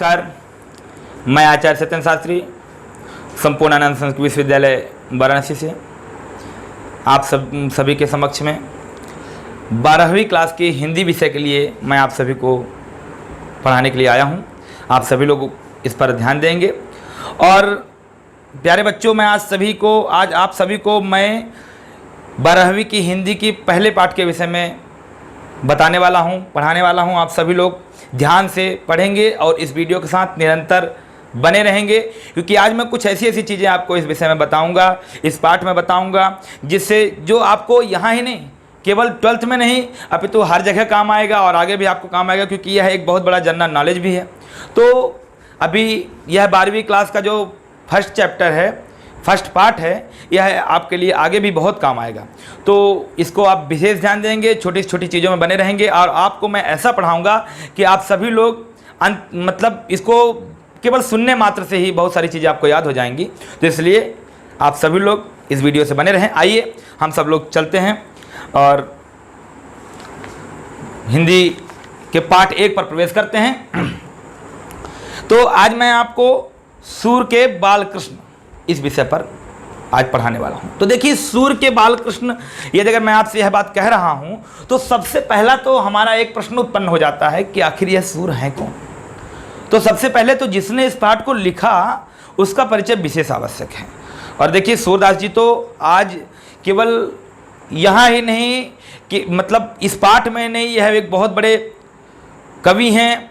नमस्कार, मैं आचार्य सत्येंद्र शास्त्री संपूर्णानंद संस्कृत विश्वविद्यालय वाराणसी से आप सभी के समक्ष में 12वीं क्लास की हिंदी विषय के लिए मैं आप सभी को पढ़ाने के लिए आया हूं। आप सभी लोग इस पर ध्यान देंगे। और प्यारे बच्चों, मैं आज आप सभी को मैं 12वीं की हिंदी की पहले पाठ के विषय में बताने वाला हूं, पढ़ाने वाला हूं। आप सभी लोग ध्यान से पढ़ेंगे और इस वीडियो के साथ निरंतर बने रहेंगे, क्योंकि आज मैं कुछ ऐसी चीज़ें आपको इस विषय में बताऊंगा, इस पाठ में बताऊंगा, जिससे जो आपको यहाँ ही नहीं, केवल 12th में नहीं अपितु हर जगह काम आएगा और आगे भी आपको काम आएगा, क्योंकि यह एक बहुत बड़ा जनरल नॉलेज भी है। तो अभी यह 12वीं क्लास का जो फर्स्ट चैप्टर है, फर्स्ट पार्ट है, यह आपके लिए आगे भी बहुत काम आएगा। तो इसको आप विशेष ध्यान देंगे, छोटी छोटी चीज़ों में बने रहेंगे और आपको मैं ऐसा पढ़ाऊंगा कि आप सभी लोग मतलब इसको केवल सुनने मात्र से ही बहुत सारी चीज़ें आपको याद हो जाएंगी। तो इसलिए आप सभी लोग इस वीडियो से बने रहें। आइए हम सब लोग चलते हैं और हिंदी के पाठ 1 पर प्रवेश करते हैं। तो आज मैं आपको सूर्य के बालकृष्ण इस विषय पर आज पढ़ाने वाला हूं। तो देखिए, सूर्य के बालकृष्ण, यदि अगर मैं आपसे यह बात कह रहा हूं तो सबसे पहला तो हमारा एक प्रश्न उत्पन्न हो जाता है कि आखिर यह सूर्य है कौन। तो सबसे पहले तो जिसने इस पाठ को लिखा उसका परिचय विशेष आवश्यक है। और देखिए, सूरदास जी तो आज केवल यहाँ ही नहीं कि मतलब इस पाठ में नहीं, यह एक बहुत बड़े कवि हैं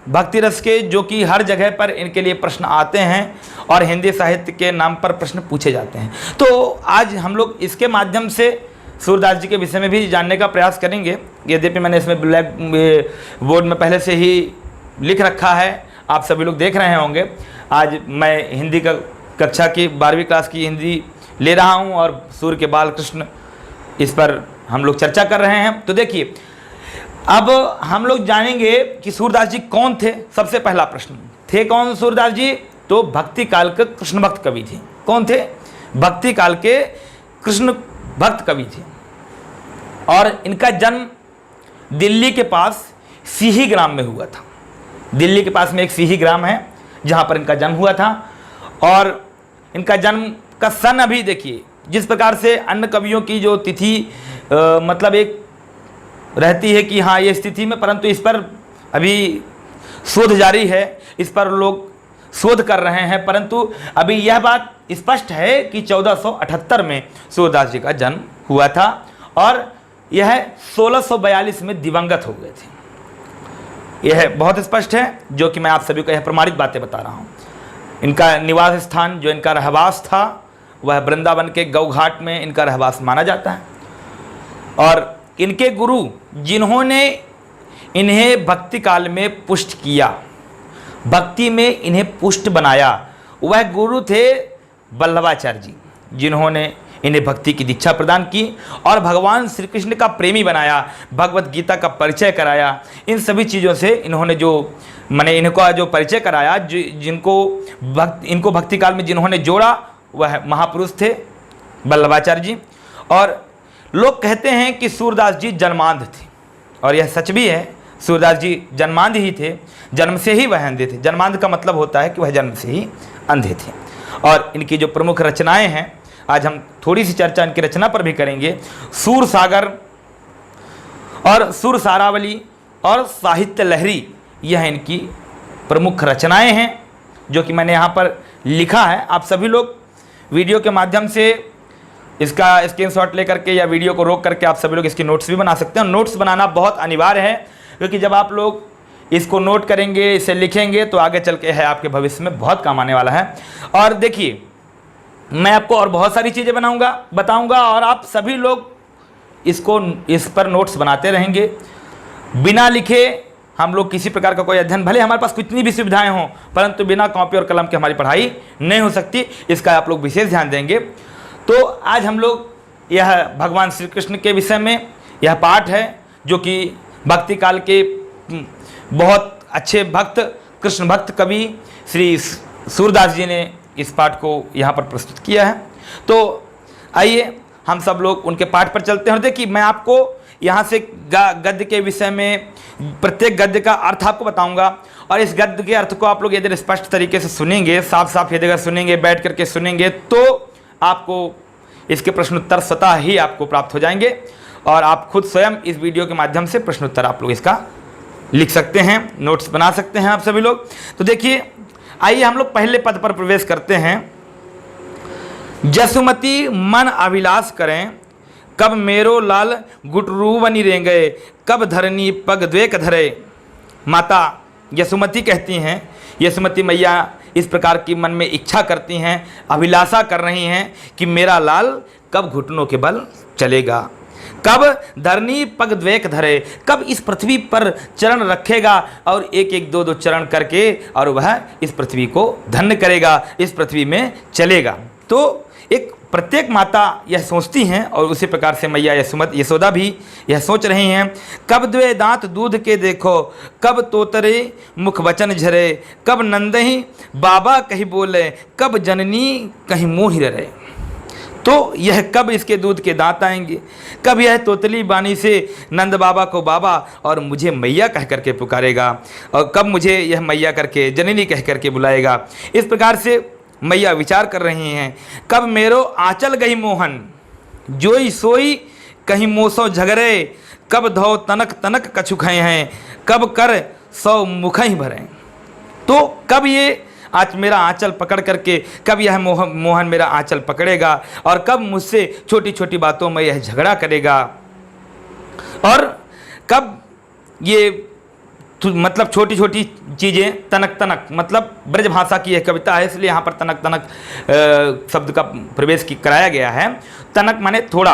भक्ति रस के, जो कि हर जगह पर इनके लिए प्रश्न आते हैं और हिंदी साहित्य के नाम पर प्रश्न पूछे जाते हैं। तो आज हम लोग इसके माध्यम से सूरदास जी के विषय में भी जानने का प्रयास करेंगे। यद्यपि मैंने इसमें ब्लैक बोर्ड में पहले से ही लिख रखा है, आप सभी लोग देख रहे होंगे। आज मैं हिंदी का कक्षा की 12वीं क्लास की हिंदी ले रहा हूँ और सूर्य के बालकृष्ण इस पर हम लोग चर्चा कर रहे हैं। तो देखिए, अब हम लोग जानेंगे कि सूरदास जी कौन थे। सबसे पहला प्रश्न, थे कौन सूरदास जी? तो भक्ति काल के कृष्ण भक्त कवि थे। कौन थे? भक्ति काल के कृष्ण भक्त कवि थे। और इनका जन्म दिल्ली के पास सीही ग्राम में हुआ था। दिल्ली के पास में एक सीही ग्राम है जहाँ पर इनका जन्म हुआ था। और इनका जन्म का सन, अभी देखिए जिस प्रकार से अन्य कवियों की जो तिथि मतलब एक रहती है कि हाँ ये स्थिति में, परंतु इस पर अभी शोध जारी है, इस पर लोग शोध कर रहे हैं। परंतु अभी यह बात स्पष्ट है कि 1478 में सूरदास जी का जन्म हुआ था और यह 1642 में दिवंगत हो गए थे। यह बहुत स्पष्ट है, जो कि मैं आप सभी को यह प्रमाणित बातें बता रहा हूँ। इनका निवास स्थान, जो इनका रहवास था, वह वृंदावन के गौघाट में इनका रहवास माना जाता है। और इनके गुरु जिन्होंने इन्हें भक्ति काल में पुष्ट किया, भक्ति में इन्हें पुष्ट बनाया, वह गुरु थे वल्लभाचार्य जी, जिन्होंने इन्हें भक्ति की दीक्षा प्रदान की और भगवान श्री कृष्ण का प्रेमी बनाया, भगवत गीता का परिचय कराया। इन सभी चीज़ों से इन्होंने इनको जो परिचय कराया, इनको भक्ति काल में जिन्होंने जोड़ा, वह महापुरुष थे वल्लभाचार्य जी। और लोग कहते हैं कि सूरदास जी जन्मांध थे, और यह सच भी है। सूरदास जी जन्मांध ही थे, जन्म से ही वह अंधे थे। जन्मांध का मतलब होता है कि वह जन्म से ही अंधे थे। और इनकी जो प्रमुख रचनाएं हैं, आज हम थोड़ी सी चर्चा इनकी रचना पर भी करेंगे। सूर सागर और सुर सारावली और साहित्य लहरी, यह इनकी प्रमुख रचनाएं हैं, जो कि मैंने यहाँ पर लिखा है। आप सभी लोग वीडियो के माध्यम से इसका स्क्रीनशॉट लेकर के या वीडियो को रोक करके आप सभी लोग इसकी नोट्स भी बना सकते हैं। नोट्स बनाना बहुत अनिवार्य है, क्योंकि जब आप लोग इसको नोट करेंगे, इसे लिखेंगे, तो आगे चल के है आपके भविष्य में बहुत काम आने वाला है। और देखिए, मैं आपको और बहुत सारी चीज़ें बताऊंगा और आप सभी लोग इस पर नोट्स बनाते रहेंगे। बिना लिखे हम लोग किसी प्रकार का कोई अध्ययन, भले हमारे पास कितनी भी सुविधाएँ हों, परंतु बिना कॉपी और कलम के हमारी पढ़ाई नहीं हो सकती। इसका आप लोग विशेष ध्यान देंगे। तो आज हम लोग यह भगवान श्री कृष्ण के विषय में यह पाठ है, जो कि भक्ति काल के बहुत अच्छे भक्त, कृष्ण भक्त कवि श्री सूरदास जी ने इस पाठ को यहाँ पर प्रस्तुत किया है। तो आइए हम सब लोग उनके पाठ पर चलते हैं। और देखिए, मैं आपको यहाँ से गद्य के विषय में प्रत्येक गद्य का अर्थ आपको बताऊंगा, और इस गद्य के अर्थ को आप लोग यदि स्पष्ट तरीके से सुनेंगे, साफ साफ यदि अगर सुनेंगे, बैठ करके सुनेंगे, तो आपको इसके प्रश्नोत्तर स्वतः ही आपको प्राप्त हो जाएंगे, और आप खुद स्वयं इस वीडियो के माध्यम से प्रश्नोत्तर आप लोग इसका लिख सकते हैं, नोट्स बना सकते हैं आप सभी लोग। तो देखिए, आइए हम लोग पहले पद पर प्रवेश करते हैं। जसुमती मन अभिलाष करें, कब मेरो लाल गुटरू बनी रेंगे, कब धरनी पग द्वेक धरे। माता यशोमती कहती हैं, यशोमती मैया इस प्रकार की मन में इच्छा करती हैं, अभिलाषा कर रही हैं कि मेरा लाल कब घुटनों के बल चलेगा, कब धरनी पग द्वेक धरे, कब इस पृथ्वी पर चरण रखेगा और एक एक दो दो चरण करके और वह इस पृथ्वी को धन्य करेगा, इस पृथ्वी में चलेगा। तो एक प्रत्येक माता यह सोचती हैं, और उसी प्रकार से मैया यशोदा भी यह सोच रही हैं। कब द्वे दांत दूध के देखो, कब तोतरे मुख वचन झरे, कब नंदही बाबा कहीं बोले, कब जननी कहीं मुँह ही रहे। तो यह कब इसके दूध के दांत आएंगे, कब यह तोतली बानी से नंद बाबा को बाबा और मुझे मैया कह करके पुकारेगा, और कब मुझे यह मैया करके जननी कह करके बुलाएगा। इस प्रकार से मैया विचार कर रही हैं। कब मेरो आंचल गई मोहन, जोई सोई कहीं मोसो झगरे, कब धो तनक तनक कछु खाए हैं, कब कर 100 मुख ही भरें। तो कब ये आज मेरा आंचल पकड़ करके, कब यह मोहन मेरा आंचल पकड़ेगा, और कब मुझसे छोटी छोटी बातों में यह झगड़ा करेगा, और कब ये मतलब छोटी छोटी चीज़ें, तनक तनक मतलब ब्रज भाषा की यह कविता है, इसलिए यहाँ पर तनक तनक शब्द का प्रवेश कराया गया है। तनक माने थोड़ा,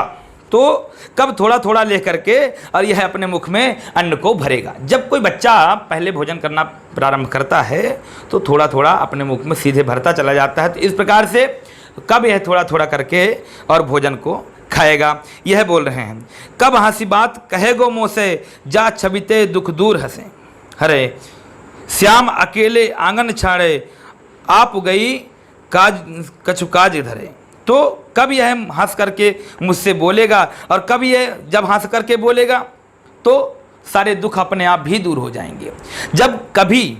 तो कब थोड़ा थोड़ा ले करके और यह अपने मुख में अन्न को भरेगा। जब कोई बच्चा पहले भोजन करना प्रारंभ करता है तो थोड़ा थोड़ा अपने मुख में सीधे भरता चला जाता है। तो इस प्रकार से कब यह थोड़ा थोड़ा करके और भोजन को खाएगा, यह बोल रहे हैं। कब हंसी बात कहेगो मुँह से, जा छबिते दुख दूर हंसे, हरे श्याम अकेले आंगन छाड़े, आप गई काज कछु काज धरे। तो कब यह हंस करके मुझसे बोलेगा, और कब यह जब हंस करके बोलेगा तो सारे दुख अपने आप भी दूर हो जाएंगे। जब कभी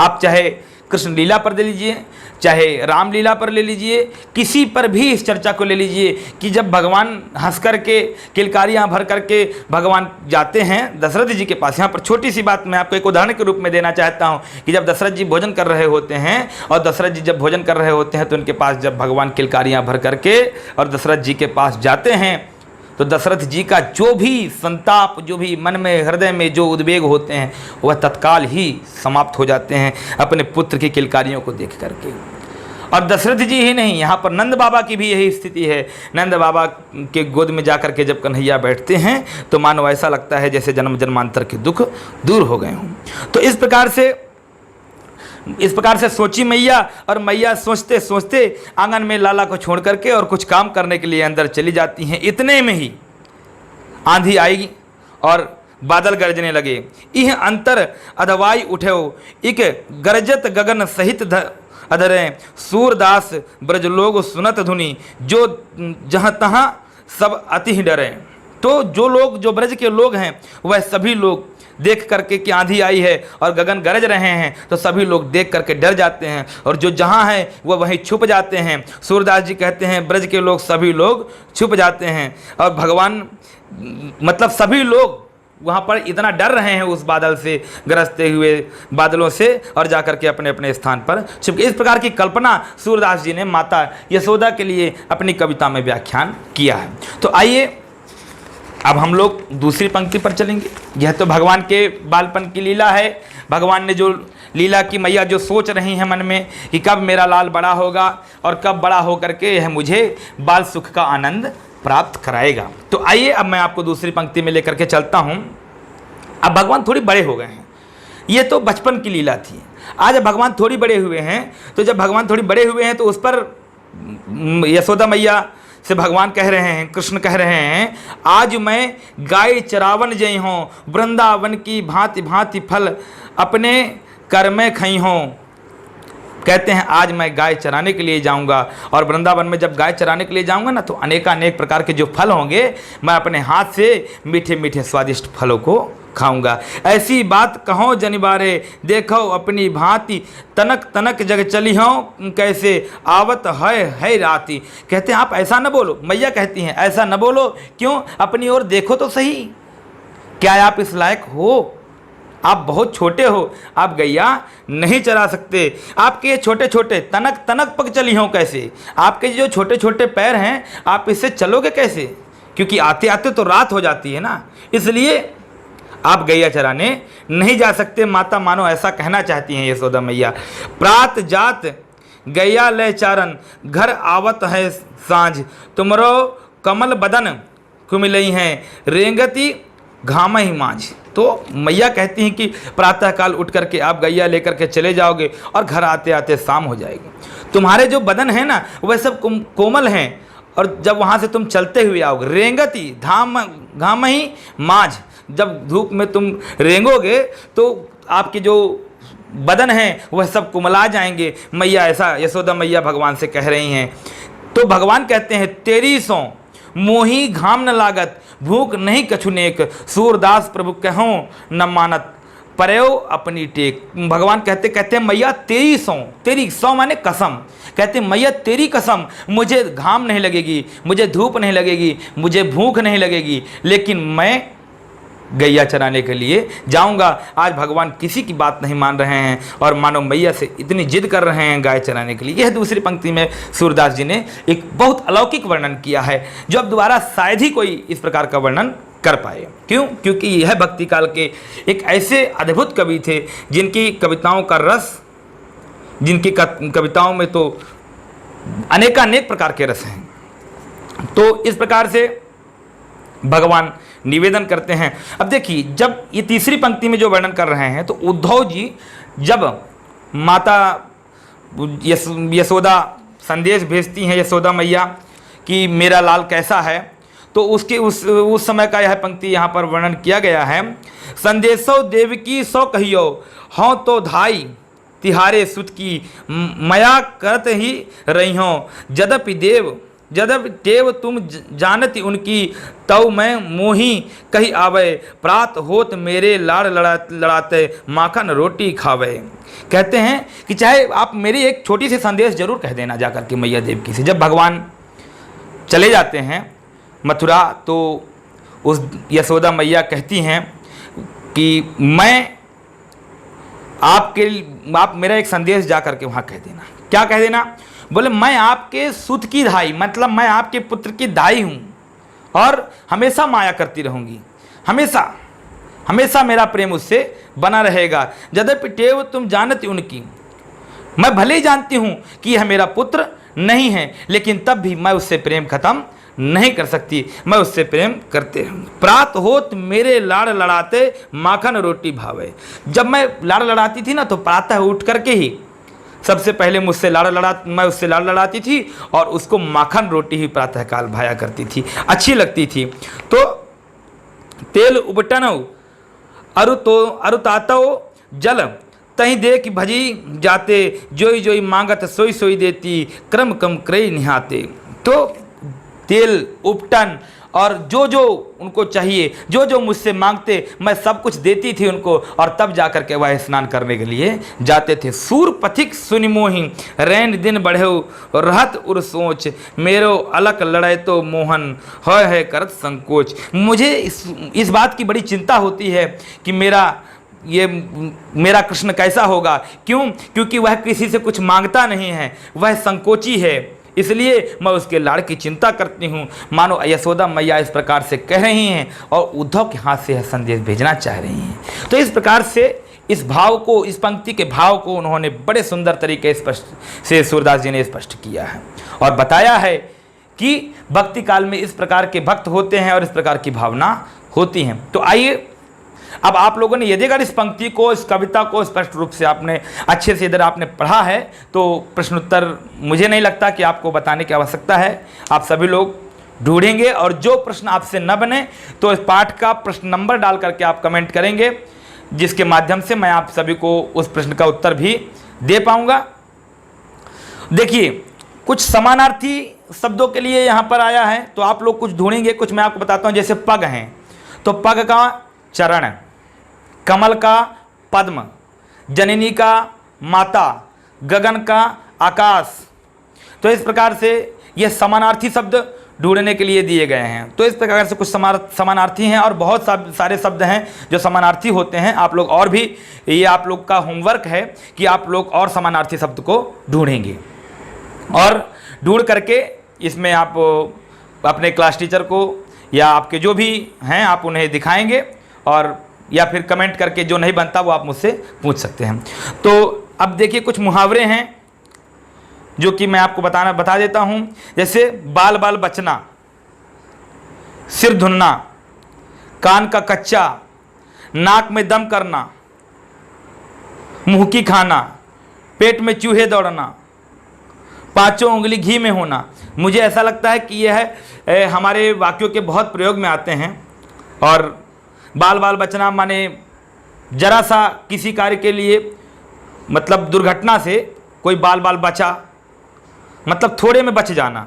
आप चाहे कृष्ण लीला पर ले लीजिए, चाहे राम लीला पर ले लीजिए, किसी पर भी इस चर्चा को ले लीजिए कि जब भगवान हंस करके किलकारियाँ भर करके भगवान जाते हैं दशरथ जी के पास। यहाँ पर छोटी सी बात मैं आपको एक उदाहरण के रूप में देना चाहता हूँ कि जब दशरथ जी भोजन कर रहे होते हैं, और दशरथ जी जब भोजन कर रहे होते हैं तो उनके पास जब भगवान किलकारियाँ भर करके और दशरथ जी के पास जाते हैं, तो दशरथ जी का जो भी संताप, जो भी मन में हृदय में जो उद्वेग होते हैं, वह तत्काल ही समाप्त हो जाते हैं अपने पुत्र की किलकारियों को देख करके। और दशरथ जी ही नहीं, यहाँ पर नंद बाबा की भी यही स्थिति है। नंद बाबा के गोद में जाकर के जब कन्हैया बैठते हैं तो मानो ऐसा लगता है जैसे जन्म जन्मांतर के दुख दूर हो गए हों। तो इस प्रकार से सोची मैया, और मैया सोचते सोचते आंगन में लाला को छोड़ करके और कुछ काम करने के लिए अंदर चली जाती हैं। इतने में ही आंधी आई और बादल गरजने लगे। यह अंतर अधवाई उठो, एक गरजत गगन सहित अधरें, सूरदास ब्रजलोग सुनत धुनि, जो जहाँ तहाँ सब अति ही डरें। तो जो ब्रज के लोग हैं वह सभी लोग देख करके कि आंधी आई है और गगन गरज रहे हैं, तो सभी लोग देख करके डर जाते हैं, और जो जहाँ है वह वहीं छुप जाते हैं। सूरदास जी कहते हैं ब्रज के लोग सभी लोग छुप जाते हैं, और भगवान मतलब सभी लोग वहाँ पर इतना डर रहे हैं उस बादल से, गरजते हुए बादलों से, और जाकर के अपने अपने स्थान पर छुप गए। इस प्रकार की कल्पना सूरदास जी ने माता यशोदा के लिए अपनी कविता में व्याख्यान किया है। तो आइए अब हम लोग दूसरी पंक्ति पर चलेंगे। यह तो भगवान के बालपन की लीला है। भगवान ने जो लीला की, मैया जो सोच रही हैं मन में कि कब मेरा लाल बड़ा होगा और कब बड़ा हो करके यह मुझे बाल सुख का आनंद प्राप्त कराएगा। तो आइए अब मैं आपको दूसरी पंक्ति में लेकर के चलता हूँ। अब भगवान थोड़ी बड़े हो गए हैं, ये तो बचपन की लीला थी। आज भगवान थोड़ी बड़े हुए हैं, तो जब भगवान थोड़ी बड़े हुए हैं तो उस पर यशोदा मैया से भगवान कह रहे हैं, कृष्ण कह रहे हैं, आज मैं गाय चरावन जई हों, वृंदावन की भांति भांति फल अपने कर में खई हों, कहते हैं आज मैं गाय चराने के लिए जाऊंगा, और वृंदावन में जब गाय चराने के लिए जाऊंगा ना, तो अनेकानेक प्रकार के जो फल होंगे, मैं अपने हाथ से मीठे मीठे स्वादिष्ट फलों को खाऊंगा। ऐसी बात कहो जनिबारे, देखो अपनी भांति, तनक तनक जग चली हो, कैसे आवत है राती। कहते हैं आप ऐसा न बोलो, मैया कहती हैं ऐसा न बोलो, क्यों, अपनी ओर देखो तो सही, क्या आप इस लायक हो? आप बहुत छोटे हो, आप गैया नहीं चरा सकते। आपके ये छोटे छोटे तनक तनक पग चली हो कैसे, आपके जो छोटे छोटे पैर हैं, आप इससे चलोगे कैसे? क्योंकि आते आते तो रात हो जाती है ना, इसलिए आप गैया चराने नहीं जा सकते। माता मानो ऐसा कहना चाहती हैं यशोदा मैया। प्रात जात गैया ले चारन, घर आवत है सांझ, तुमरो कमल बदन कुमिलई हैं, रेंगती घाम ही मांझ। तो मैया कहती हैं कि प्रातःकाल उठ करके आप गैया लेकर के चले जाओगे और घर आते आते शाम हो जाएगी। तुम्हारे जो बदन है ना, वह सब कोमल हैं, और जब वहाँ से तुम चलते हुए आओगे, रेंगती घाम ही मांझ, जब धूप में तुम रेंगोगे तो आपके जो बदन हैं वह सब कुमला जाएंगे। मैया ऐसा यशोदा मैया भगवान से कह रही हैं। तो भगवान कहते हैं तेरी सो मोही घाम न लागत, भूख नहीं कछु नेक, सूरदास प्रभु कहो न मानत, परयो अपनी टेक। भगवान कहते मैया तेरी सौ माने कसम, कहते मैया तेरी कसम, मुझे घाम नहीं लगेगी, मुझे धूप नहीं लगेगी, मुझे भूख नहीं लगेगी, लेकिन मैं गैया चराने के लिए जाऊंगा। आज भगवान किसी की बात नहीं मान रहे हैं और मानो मैया से इतनी जिद कर रहे हैं गाय चराने के लिए। यह दूसरी पंक्ति में सूरदास जी ने एक बहुत अलौकिक वर्णन किया है, जो अब दोबारा शायद ही कोई इस प्रकार का वर्णन कर पाए। क्यों? क्योंकि यह भक्ति काल के एक ऐसे अद्भुत कवि थे जिनकी कविताओं का रस, जिनकी कविताओं में तो अनेकानेक प्रकार के रस हैं। तो इस प्रकार से भगवान निवेदन करते हैं। अब देखिए, जब ये तीसरी पंक्ति में जो वर्णन कर रहे हैं, तो उद्धव जी जब माता यशोदा संदेश भेजती हैं यशोदा मैया कि मेरा लाल कैसा है, तो उसके उस समय का यह पंक्ति यहाँ पर वर्णन किया गया है। संदेशो देवकी सो कहियो, हों तो धाई तिहारे सुत की, मया करत ही रही हो, जदपि देव तुम जानती उनकी, तव मैं मोही कही आवे, प्रात होत मेरे लाड़ लड़ाते, माखन रोटी खावे। कहते हैं कि चाहे आप मेरी एक छोटी सी संदेश जरूर कह देना जाकर के मैया देवकी से। जब भगवान चले जाते हैं मथुरा, तो उस यशोदा मैया कहती हैं कि आप मेरा एक संदेश जा करके वहाँ कह देना। क्या कह देना? बोले मैं आपके सुत की दाई, मतलब मैं आपके पुत्र की दाई हूँ और हमेशा माया करती रहूँगी, हमेशा मेरा प्रेम उससे बना रहेगा। यद्यपि टेव तुम जानती उनकी, मैं भले ही जानती हूँ कि यह मेरा पुत्र नहीं है, लेकिन तब भी मैं उससे प्रेम खत्म नहीं कर सकती, मैं उससे प्रेम करते हूँ। प्रात होत मेरे लाड़ लड़ाते, माखन रोटी भावे। जब मैं लाड़ लड़ाती थी ना, तो प्रातः उठ करके ही सबसे पहले मैं उससे लाड़ लड़ाती थी और उसको माखन रोटी ही प्रातःकाल भाया करती थी, अच्छी लगती थी। तो तेल उबटनो अरुतातो जल, तही दे कि भजी जाते, जोई जोई मांगत सोई सोई देती, क्रम कम क्रय निहाते। तो तेल उपटन और जो जो उनको चाहिए, जो जो मुझसे मांगते, मैं सब कुछ देती थी उनको, और तब जाकर के वह स्नान करने के लिए जाते थे। सूर पथिक सुनिमोही, रैन दिन बढ़ेऊ रहत उर सोच, मेरो अलक लड़े तो मोहन है करत संकोच। मुझे इस बात की बड़ी चिंता होती है कि मेरा कृष्ण कैसा होगा। क्यों? क्योंकि वह किसी से कुछ मांगता नहीं है, वह संकोची है, इसलिए मैं उसके लाड़ की चिंता करती हूँ। मानो यशोदा मैया इस प्रकार से कह रही हैं और उद्धव के हाथ से यह संदेश भेजना चाह रही हैं। तो इस प्रकार से इस भाव को, इस पंक्ति के भाव को उन्होंने बड़े सुंदर तरीके से सूरदास जी ने स्पष्ट किया है और बताया है कि भक्ति काल में इस प्रकार के भक्त होते हैं और इस प्रकार की भावना होती हैं। तो आइए, अब आप लोगों ने यदि अगर इस पंक्ति को, इस कविता को स्पष्ट रूप से आपने अच्छे से इधर आपने पढ़ा है, तो प्रश्नोत्तर मुझे नहीं लगता कि आपको बताने की आवश्यकता है, आप सभी लोग ढूंढेंगे। और जो प्रश्न आपसे न बने तो इस पाठ का प्रश्न नंबर डाल करके आप कमेंट करेंगे, जिसके माध्यम से मैं आप सभी को उस प्रश्न का उत्तर भी दे पाऊँगा। देखिए कुछ समानार्थी शब्दों के लिए यहाँ पर आया है, तो आप लोग कुछ ढूंढेंगे, कुछ मैं आपको बताता हूँ। जैसे पग हैं, तो पग का चरण, कमल का पद्म, जननी का माता, गगन का आकाश। तो इस प्रकार से ये समानार्थी शब्द ढूंढने के लिए दिए गए हैं। तो इस प्रकार से कुछ समानार्थी हैं और बहुत सारे शब्द हैं जो समानार्थी होते हैं। आप लोग और भी, ये आप लोग का होमवर्क है कि आप लोग और समानार्थी शब्द को ढूंढेंगे और ढूंढ करके इसमें आप अपने क्लास टीचर को या आपके जो भी हैं आप उन्हें दिखाएंगे, और या फिर कमेंट करके जो नहीं बनता वो आप मुझसे पूछ सकते हैं। तो अब देखिए कुछ मुहावरे हैं जो कि मैं आपको बता देता हूं। जैसे बाल बाल बचना, सिर धुनना, कान का कच्चा, नाक में दम करना, मुंह की खाना, पेट में चूहे दौड़ना, पांचों उंगली घी में होना। मुझे ऐसा लगता है कि यह हमारे वाक्यों के बहुत प्रयोग में आते हैं। और बाल बाल बचना माने जरा सा किसी कार्य के लिए, मतलब दुर्घटना से कोई बाल बाल बचा, मतलब थोड़े में बच जाना।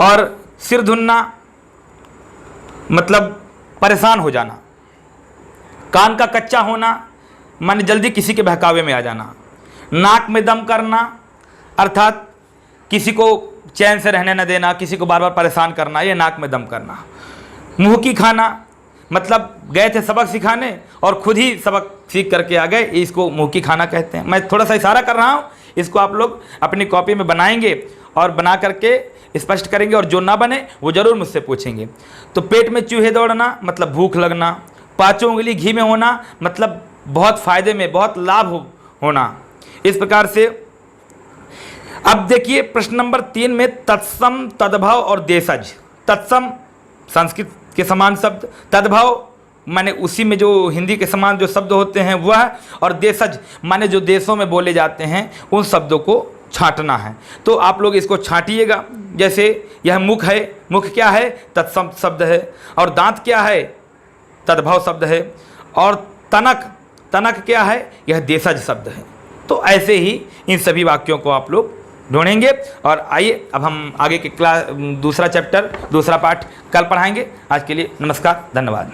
और सिर धुनना मतलब परेशान हो जाना। कान का कच्चा होना माने जल्दी किसी के बहकावे में आ जाना। नाक में दम करना अर्थात किसी को चैन से रहने न देना, किसी को बार बार परेशान करना, ये नाक में दम करना। मुंह की खाना मतलब गए थे सबक सिखाने और खुद ही सबक सीख करके आ गए, इसको मुंह की खाना कहते हैं। मैं थोड़ा सा इशारा कर रहा हूँ, इसको आप लोग अपनी कॉपी में बनाएंगे और बना करके स्पष्ट करेंगे, और जो ना बने वो ज़रूर मुझसे पूछेंगे। तो पेट में चूहे दौड़ना मतलब भूख लगना। पांचों उंगली घी में होना मतलब बहुत फ़ायदे में, बहुत लाभ होना। इस प्रकार से अब देखिए प्रश्न नंबर 3 में तत्सम, तद्भव और देशज। तत्सम संस्कृत के समान शब्द, तद्भव माने उसी में जो हिंदी के समान जो शब्द होते हैं वह, और देशज माने जो देशों में बोले जाते हैं उन शब्दों को छांटना है। तो आप लोग इसको छांटिएगा। जैसे यह मुख है, मुख क्या है? तत्सम शब्द है। और दांत क्या है? तद्भव शब्द है। और तनक, तनक क्या है? यह देशज शब्द है। तो ऐसे ही इन सभी वाक्यों को आप लोग ढूंढेंगे। और आइए अब हम आगे के क्लास दूसरा चैप्टर, दूसरा पाठ कल पढ़ाएंगे। आज के लिए नमस्कार, धन्यवाद।